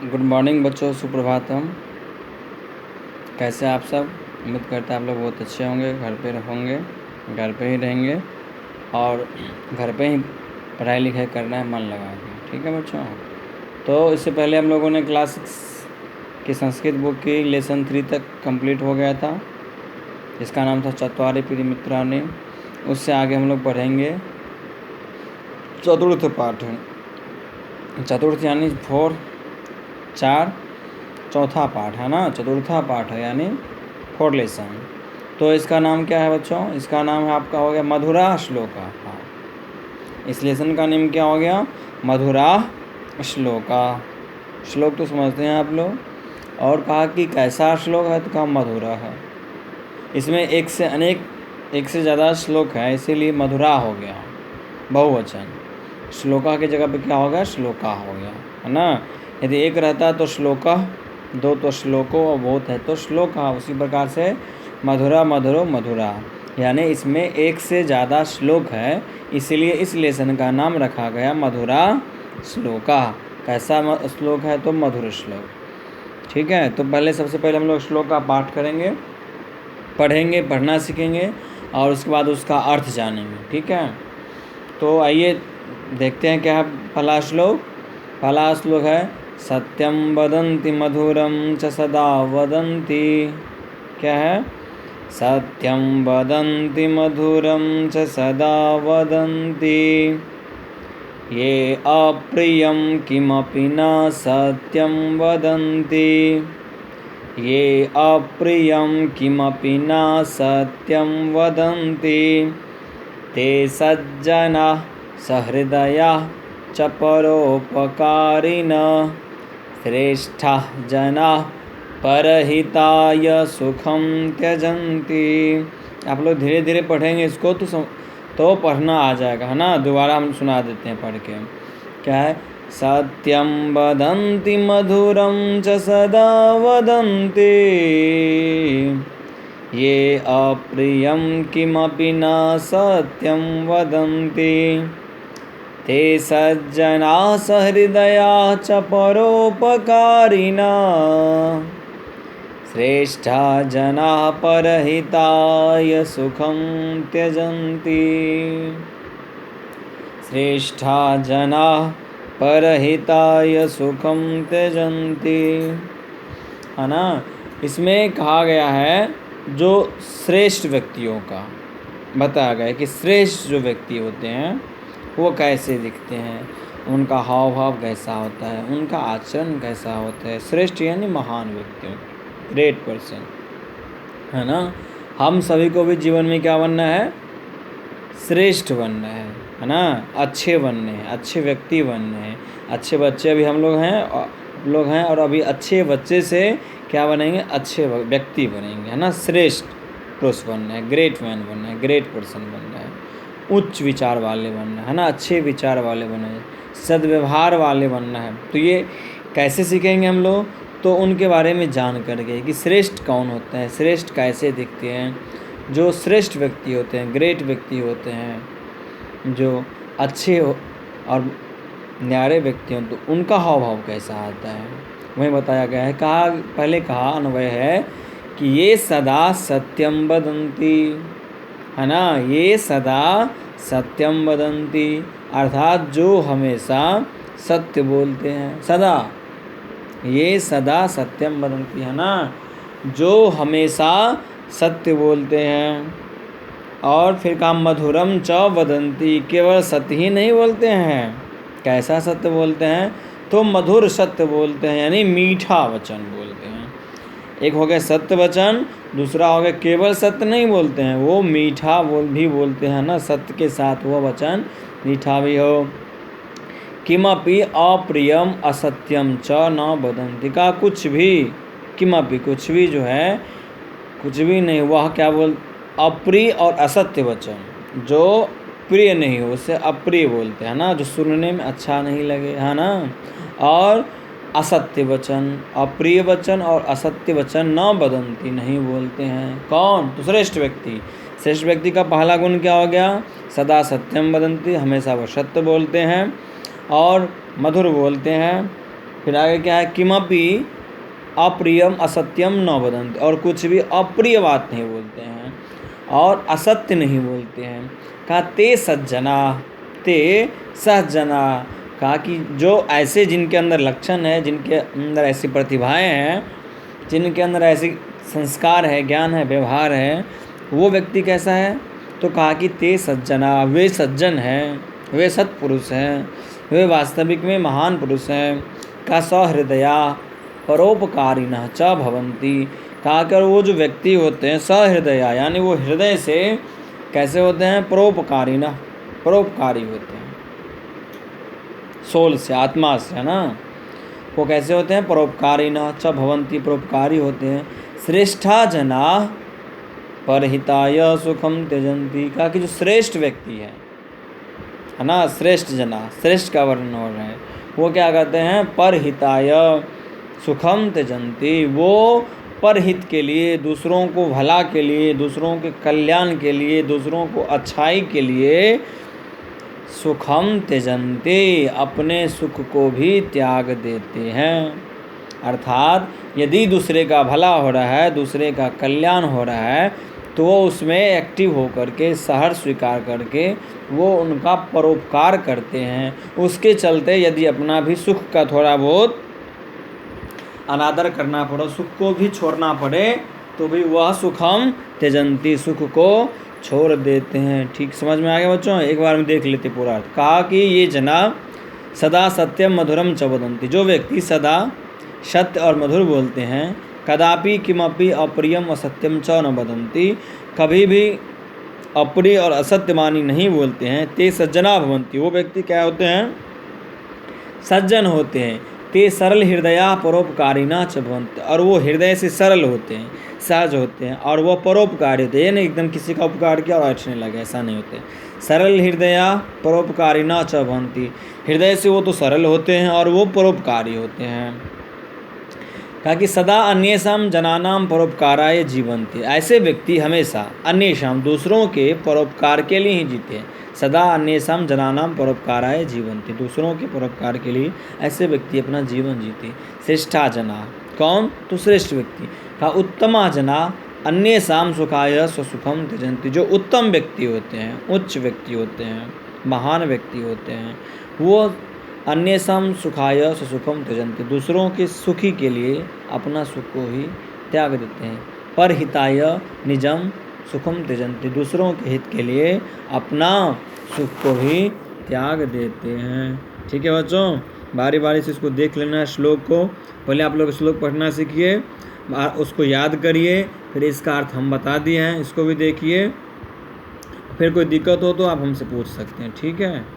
Good morning बच्चों, सुप्रभातम। कैसे आप सब? उम्मीद करते हैं आप लोग बहुत अच्छे होंगे, घर पे होंगे, घर पे ही रहेंगे और घर पे ही पढ़ाई लिखाई करना है मन लगा के। ठीक है बच्चों। तो इससे पहले हम लोगों ने क्लास 6 की संस्कृत बुक की लेसन 3 तक कंप्लीट हो गया था। इसका नाम था चत्वारि परिमित्राणि। उससे आगे हम लोग पढ़ेंगे चतुर्थ पाठ। चतुर्थ यानी 4 चौथा पाठ है ना, चतुर्था पाठ है यानी 4 लेसन। तो इसका नाम क्या है बच्चों? इसका नाम है आपका हो गया मधुरा श्लोका। हाँ, इस लेसन का नेम क्या हो गया? मधुरा श्लोका। श्लोक तो समझते हैं आप लोग। और कहा कि कैसा श्लोक है, तो कहा मधुरा है। इसमें एक से ज़्यादा श्लोक है, इसीलिए मधुरा हो गया बहुवचन। श्लोका की जगह पे क्या हो गया? श्लोका हो गया, है ना। यदि एक रहता तो श्लोका, 2 तो श्लोको और बहुत है तो श्लोका। उसी प्रकार से मधुरा मधुरो मधुरा, यानी इसमें एक से ज़्यादा श्लोक है, इसलिए इस लेसन का नाम रखा गया मधुरा श्लोका। कैसा श्लोक है? तो मधुर श्लोक। ठीक है। तो सबसे पहले हम लोग श्लोक का पाठ करेंगे, पढ़ेंगे, पढ़ना सीखेंगे और उसके बाद उसका अर्थ जानेंगे। ठीक है। तो आइए देखते हैं क्या है पहला श्लोक। पहला श्लोक है सत्यम वदन्ति मधुरम च सदा वदन्ति। क्या है? सत्यम वदन्ति मधुरम च सदा वदन्ति, ये अप्रियं किमपि न सत्यं वदन्ति, ये अप्रियं किमपि न सत्यं वदन्ति, ते सज्जनाः सहृदयाः च परोपकारिणः, श्रेष्ठाः जनाः परहिताय सुखं त्यजन्ति। आप लोग धीरे धीरे पढ़ेंगे इसको तो पढ़ना आ जाएगा, है ना। दोबारा हम सुना देते हैं पढ़ के। क्या है? सत्यं वदन्ति मधुरं च सदा वदन्ति, ये अप्रियं किमपि न सत्यं वदन्ति, ते सज्जनाः सहृदयाः च परोपकारिणः, श्रेष्ठा जनाः परहिताय सुखं त्यजन्ति। श्रेष्ठा जनाः परहिताय सुखं त्यजन्ति, है ना। इसमें कहा गया है जो श्रेष्ठ व्यक्तियों का बताया गया है कि श्रेष्ठ जो व्यक्ति होते हैं वो कैसे दिखते हैं, उनका हाव भाव कैसा होता है, उनका आचरण कैसा होता है। श्रेष्ठ यानी महान व्यक्ति, ग्रेट पर्सन, है ना। हम सभी को भी जीवन में क्या बनना है? श्रेष्ठ बनना है ना। अच्छे बनने हैं, अच्छे व्यक्ति बनने हैं। अच्छे बच्चे अभी हम लोग हैं और अभी अच्छे बच्चे से क्या बनेंगे? अच्छे व्यक्ति बनेंगे, है ना। श्रेष्ठ पुरुष बनना है, ग्रेट मैन बनना है, ग्रेट पर्सन बनना है, उच्च विचार वाले बनना है ना, अच्छे विचार वाले बनना है, सद्व्यवहार वाले बनना है। तो ये कैसे सीखेंगे हम लोग? तो उनके बारे में जान करके कि श्रेष्ठ कौन होता है, श्रेष्ठ कैसे दिखते हैं। जो श्रेष्ठ व्यक्ति होते हैं, ग्रेट व्यक्ति होते हैं, जो अच्छे और न्यारे व्यक्ति हों, तो उनका हाव भाव कैसा आता है वही बताया गया है। पहले कहा अन्वय है कि ये सदा सत्यम वदन्ति, है ना। ये सदा सत्यम वदन्ति अर्थात जो हमेशा सत्य बोलते हैं। सदा, ये सदा सत्यम वदन्ति, है ना, जो हमेशा सत्य बोलते हैं। और फिर कहा मधुरम च वदन्ति, केवल सत्य ही नहीं बोलते हैं। कैसा सत्य बोलते हैं? तो मधुर सत्य बोलते हैं, यानी मीठा वचन बोलते हैं। एक हो गया सत्य वचन, दूसरा हो गया केवल सत्य नहीं बोलते हैं, वो मीठा भी बोलते हैं ना। सत्य के साथ वो वचन मीठा भी हो। किमपि अप्रियम असत्यम च न वदन्ति, का कुछ भी, किमपि कुछ भी जो है, कुछ भी नहीं, वह क्या अप्रिय और असत्य वचन, जो प्रिय नहीं हो उसे अप्रिय बोलते हैं ना, जो सुनने में अच्छा नहीं लगे, है ना। और असत्य वचन, अप्रिय वचन और असत्य वचन न वदन्ति, नहीं बोलते हैं। कौन? तो श्रेष्ठ व्यक्ति। श्रेष्ठ व्यक्ति का पहला गुण क्या हो गया? सदा सत्यम वदन्ति, हमेशा वो सत्य बोलते हैं और मधुर बोलते हैं, फिर आगे क्या है, किमपि अप्रियम असत्यम न वदन्ति, और कुछ भी अप्रिय बात नहीं बोलते हैं और असत्य नहीं बोलते हैं। कहा ते सज्जना, ते सज्जना, कहा कि जो ऐसे जिनके अंदर लक्षण है, जिनके अंदर ऐसी प्रतिभाएं हैं, जिनके अंदर ऐसे संस्कार है, ज्ञान है, व्यवहार है, वो व्यक्ति कैसा है? तो कहा कि ते सज्जना, वे सज्जन हैं, वे सत्पुरुष हैं, वे वास्तविक में महान पुरुष हैं। का सहृदया परोपकारिणः च भवन्ति, कहा कर वो जो व्यक्ति होते हैं सहृदया, यानी वो हृदय से कैसे होते हैं? परोपकारिणः, परोपकारी होते हैं, सोल से, आत्मा से, है ना। वो कैसे होते हैं? परोपकारिणः च भवन्ति, परोपकारी होते हैं। श्रेष्ठा जना परहिताय सुखम त्यजन्ति, कहा कि जो श्रेष्ठ व्यक्ति है ना, श्रेष्ठ जना, श्रेष्ठ का वर्णन हो रहा है, वो क्या कहते हैं? परहिताय सुखम त्यजन्ति, वो परहित के लिए, दूसरों को भला के लिए, दूसरों के कल्याण के लिए, दूसरों को अच्छाई के लिए सुखम त्यजन्ति, अपने सुख को भी त्याग देते हैं। अर्थात यदि दूसरे का भला हो रहा है, दूसरे का कल्याण हो रहा है, तो वो उसमें एक्टिव होकर के, सहर्ष स्वीकार करके वो उनका परोपकार करते हैं। उसके चलते यदि अपना भी सुख का थोड़ा बहुत अनादर करना पड़े, सुख को भी छोड़ना पड़े, तो भी वह सुखम त्यजन्ति, सुख को छोड़ देते हैं। ठीक समझ में आ गया बच्चों? एक बार में देख लेते पूरा अर्थ। कहा कि ये जना सदा सत्यम मधुरम च वदन्ति, जो व्यक्ति सदा सत्य और मधुर बोलते हैं, कदापि किमपि अप्रियम असत्यम च न वदन्ति, कभी भी अप्रिय और असत्य वाणी नहीं बोलते हैं। ते सज्जना भवन्ति, वो व्यक्ति क्या होते हैं? सज्जन होते हैं। ते सरल हृदया परोपकारिणा च भवन्ति, और वो हृदय से सरल होते हैं, सहज होते हैं, और वो परोपकारी होते हैं। ये नहीं एकदम किसी का उपकार किया और अच्छने लगे, ऐसा नहीं होते। सरल हृदया परोपकारिणा च भवन्ति, हृदय से वो तो सरल होते हैं और वो परोपकारी होते हैं। कहा कि सदा अन्येषां जनानां परोपकाराय जीवन्ति, ऐसे व्यक्ति हमेशा अन्येषां, दूसरों के परोपकार के लिए ही जीते हैं। सदा अन्येषां जनानां परोपकाराय जीवन्ति, दूसरों के परोपकार के लिए ऐसे व्यक्ति अपना जीवन जीते। श्रेष्ठा जना, कौन? तो श्रेष्ठ व्यक्ति। कहा उत्तमा जना अन्येषां सुखाय स्वसुखम त्यजन्ति, जो उत्तम व्यक्ति होते हैं, उच्च व्यक्ति होते हैं, महान व्यक्ति होते हैं, वो अन्येषां सुखाय स्वसुखम त्यजन्ति, दूसरों के सुखी के लिए अपना सुख को ही त्याग देते हैं। परहिताय निजम सुखम त्यजन्ति, दूसरों के हित के लिए अपना सुख को भी त्याग देते हैं। ठीक है बच्चों, बारी बारी से इसको देख लेना है श्लोक को। पहले आप लोग श्लोक पढ़ना सीखिए, उसको याद करिए, फिर इसका अर्थ हम बता दिए हैं, इसको भी देखिए। फिर कोई दिक्कत हो तो आप हमसे पूछ सकते हैं। ठीक है।